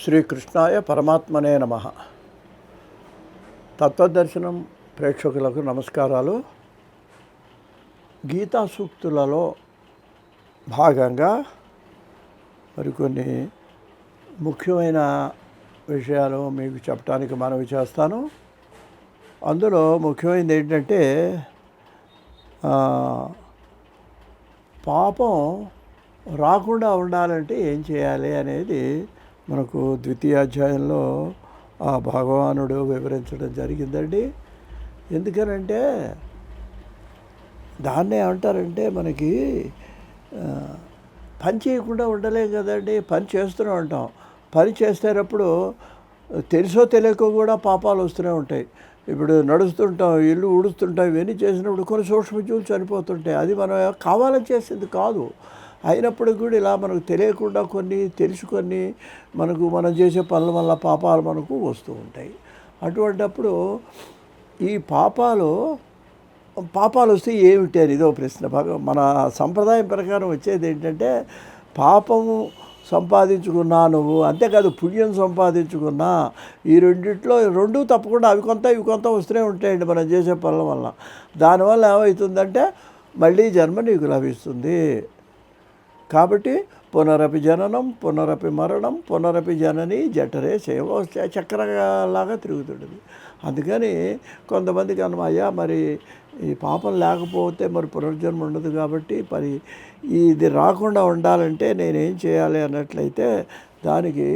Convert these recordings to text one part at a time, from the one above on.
శ్రీకృష్ణాయ పరమాత్మనే నమః. తత్వదర్శనం ప్రేక్షకులకు నమస్కారాలు. గీతా సూక్తులలో భాగంగా మరికొన్ని ముఖ్యమైన విషయాలు మీకు చెప్పడానికి మనవి చేస్తాను. అందులో ముఖ్యమైనది ఏంటంటే పాపం రాకుండా ఉండాలంటే ఏం చేయాలి అనేది మనకు ద్వితీయ అధ్యాయంలో ఆ భగవానుడు వివరించడం జరిగిందండి. ఎందుకనంటే దాన్నే అంటారంటే మనకి పని చేయకుండా ఉండలేం కదండి. పని చేస్తూనే ఉంటాం. పని చేసేటప్పుడు తెలుసో తెలియకో కూడా పాపాలు వస్తూనే ఉంటాయి. ఇప్పుడు నడుస్తుంటాం, ఇల్లు ఊడుస్తుంటాం, ఇవన్నీ చేసినప్పుడు కొన్ని సూక్ష్మజీవులు చనిపోతుంటాయి. అది మనం కావాలని చేసేది కాదు. అయినప్పుడు కూడా ఇలా మనకు తెలియకుండా కొన్ని తెలుసుకొని మనం చేసే పనుల వల్ల పాపాలు మనకు వస్తూ ఉంటాయి. అటువంటప్పుడు ఈ పాపాలు వస్తే ఏమిటి అని ఇదో ప్రశ్న. మన సంప్రదాయం ప్రకారం వచ్చేది ఏంటంటే పాపము సంపాదించుకున్నా నువ్వు, అంతేకాదు పుణ్యం సంపాదించుకున్నా, ఈ రెండు తప్పకుండా అవి కొంత ఇవి కొంత వస్తూనే ఉంటాయండి మనం చేసే పనుల వల్ల. దానివల్ల ఏమవుతుందంటే మళ్ళీ జన్మ నీకు లభిస్తుంది. కాబట్టి పునరపి జననం పునరపి మరణం పునరపి జనని జఠరే సేవ చక్రలాగా తిరుగుతుంటుంది. అందుకని కొంతమందికి అయ్యా మరి ఈ పాపం లేకపోతే మరి పునర్జన్మ ఉండదు, కాబట్టి మరి ఇది రాకుండా ఉండాలంటే నేనేం చేయాలి అన్నట్లయితే దానికి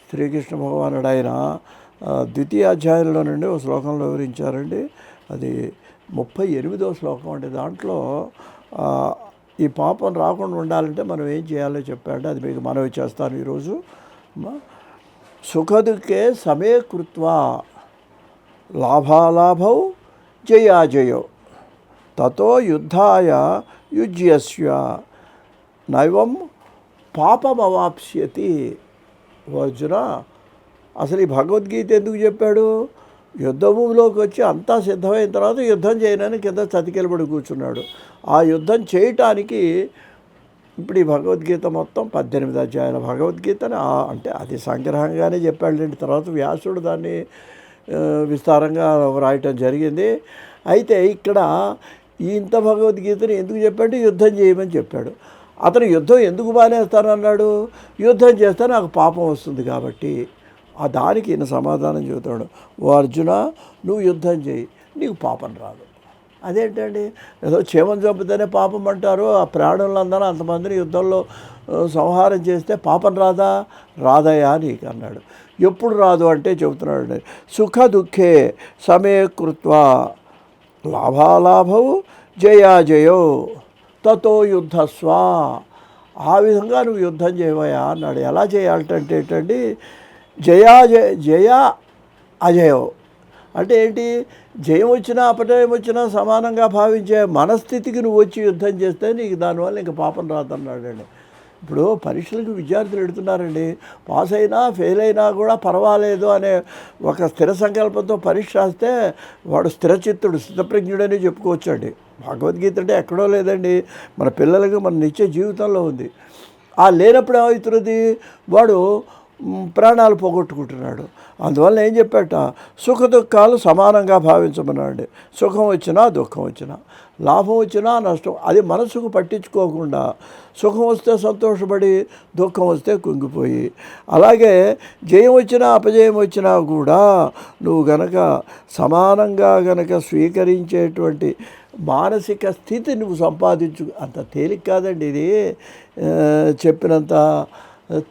శ్రీకృష్ణ భగవానుడు ఆయన ద్వితీయ అధ్యాయంలో నుండి ఒక శ్లోకంలో వివరించారండి. అది 38వ శ్లోకం అండి. దాంట్లో ఈ పాపం రాకుండా ఉండాలంటే మనం ఏం చేయాలో చెప్పాడు. అది మీకు మనవి చేస్తాను ఈరోజు. సుఖదుఖే సమే కృత్వా లాభాలాభౌ జయాజయో తతో యుద్ధాయ యుజ్యస్య నైవం పాపమవాప్స్యతి. అర్జున, అసలు ఈ భగవద్గీత ఎందుకు చెప్పాడు? యుద్ధభూమిలోకి వచ్చి అంతా సిద్ధమైన తర్వాత యుద్ధం చేయనని కింద చతికిలబడి కూర్చున్నాడు. ఆ యుద్ధం చేయటానికి ఇప్పుడు ఈ భగవద్గీత మొత్తం 18 అధ్యాయాల భగవద్గీతని అంటే అది సంగ్రహంగానే చెప్పాడు. తర్వాత వ్యాసుడు దాన్ని విస్తారంగా రాయటం జరిగింది. అయితే ఇక్కడ ఇంత భగవద్గీతని ఎందుకు చెప్పాడు? యుద్ధం చేయమని చెప్పాడు. అతను యుద్ధం ఎందుకు మానేస్తానన్నాడు? యుద్ధం చేస్తే నాకు పాపం వస్తుంది కాబట్టి. దానికి ఈయన సమాధానం చెబుతాడు. ఓ అర్జున, నువ్వు యుద్ధం చేయి, నీకు పాపం రాదు. అదేంటండి, ఏదో క్షేమం చంపితేనే పాపం అంటారు. ఆ ప్రాణులందరూ అంతమందిని యుద్ధంలో సంహారం చేస్తే పాపం రాదా? రాదయా నీకు అన్నాడు. ఎప్పుడు రాదు అంటే చెబుతున్నాడు, సుఖ దుఃఖే సమే కృత్వా లాభాలాభౌ జయాజయో తతో యుద్ధస్వ. ఆ విధంగా నువ్వు యుద్ధం చేయవయా అన్నాడు. ఎలా చేయాలంటే ఏంటండి, జయ అజయో అంటే ఏంటి? జయం వచ్చినా అపజయం వచ్చినా సమానంగా భావించే మనస్థితికి నువ్వు వచ్చి యుద్ధం చేస్తే నీకు దానివల్ల ఇంకా పాపం రాదన్నాడండి. ఇప్పుడు పరీక్షలకు విద్యార్థులు ఎడుతున్నారండి. పాస్ అయినా ఫెయిల్ అయినా కూడా పర్వాలేదు అనే ఒక స్థిర సంకల్పంతో పరీక్ష రాస్తే వాడు స్థిరచిత్తుడు, స్థితప్రజ్ఞుడని చెప్పుకోవచ్చండి. భగవద్గీత అంటే ఎక్కడో లేదండి, మన పిల్లలకి మన నిత్య జీవితంలో ఉంది. లేనప్పుడు ఏమవుతున్నది? వాడు ప్రాణాలు పోగొట్టుకుంటున్నాడు. అందువల్ల ఏం చెప్పాట, సుఖ దుఃఖాలు సమానంగా భావించమన్నాడు. సుఖం వచ్చినా దుఃఖం వచ్చినా, లాభం వచ్చినా నష్టం, అది మనసుకు పట్టించుకోకుండా సుఖం వస్తే సంతోషపడి దుఃఖం వస్తే కుంగిపోయి, అలాగే జయం వచ్చినా అపజయం వచ్చినా కూడా నువ్వు గనక సమానంగా గనక స్వీకరించేటువంటి మానసిక స్థితి నువ్వు సంపాదించు. అంత తేలిక కాదండి ఇది, చెప్పినంత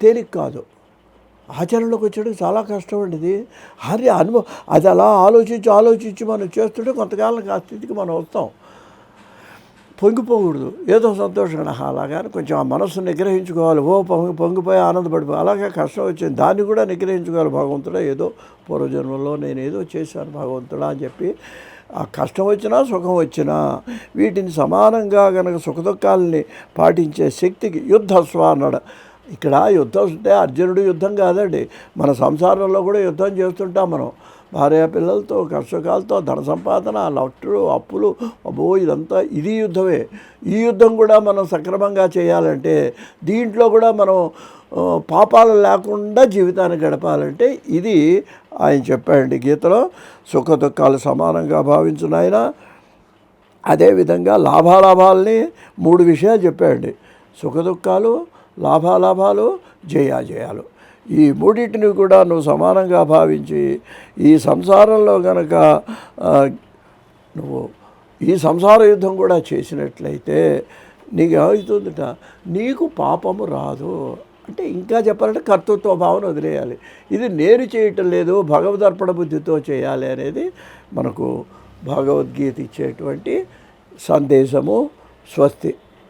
తేలిక కాదు. ఆచరణలోకి వచ్చేటప్పుడు చాలా కష్టం అండి ఇది. అనుభవం అది అలా ఆలోచించి మనం చేస్తుంటే కొంతకాలం ఆ స్థితికి మనం వస్తాం. పొంగిపోకూడదు, ఏదో సంతోషంగా అలాగని కొంచెం ఆ మనస్సు నిగ్రహించుకోవాలి. పొంగిపోయి ఆనందపడిపోయి అలాగే కష్టం వచ్చింది, దాన్ని కూడా నిగ్రహించుకోవాలి. భగవంతుడా, ఏదో పూర్వజన్మలో నేను ఏదో చేశాను భగవంతుడా అని చెప్పి ఆ కష్టం వచ్చినా సుఖం వచ్చినా వీటిని సమానంగా కనుక సుఖదుఖాలని పాటించే శక్తికి యుద్ధస్వ అన్నాడు. ఇక్కడ యుద్ధం ఉంటే అర్జునుడు యుద్ధం కాదండి, మన సంసారంలో కూడా యుద్ధం చేస్తుంటాం మనం. భార్య పిల్లలతో, కష్టకాలతో, ధన సంపాదన, లొట్టలు, అప్పులు, అబ్బో ఇదంతా ఇది యుద్ధమే. ఈ యుద్ధం కూడా మనం సక్రమంగా చేయాలంటే, దీంట్లో కూడా మనం పాపాలు లేకుండా జీవితాన్ని గడపాలంటే ఇది ఆయన చెప్పాడండి గీతలో. సుఖ దుఃఖాలు సమానంగా భావించిన ఆయన అదేవిధంగా లాభాలాభాలని 3 విషయాలు చెప్పాడండి. సుఖ దుఃఖాలు, లాభాలాభాలు, జయాజయాలు. ఈ మూడింటిని కూడా నువ్వు సమానంగా భావించి ఈ సంసారంలో గనక నువ్వు ఈ సంసార యుద్ధం కూడా చేసినట్లయితే నీకు ఏమవుతుందట, నీకు పాపము రాదు. అంటే ఇంకా చెప్పాలంటే కర్తృత్వ భావన వదిలేయాలి. ఇది నేను చేయటం లేదు, భగవదర్పణ బుద్ధితో చేయాలి అనేది మనకు భగవద్గీత ఇచ్చేటువంటి సందేశము. స్వస్తి.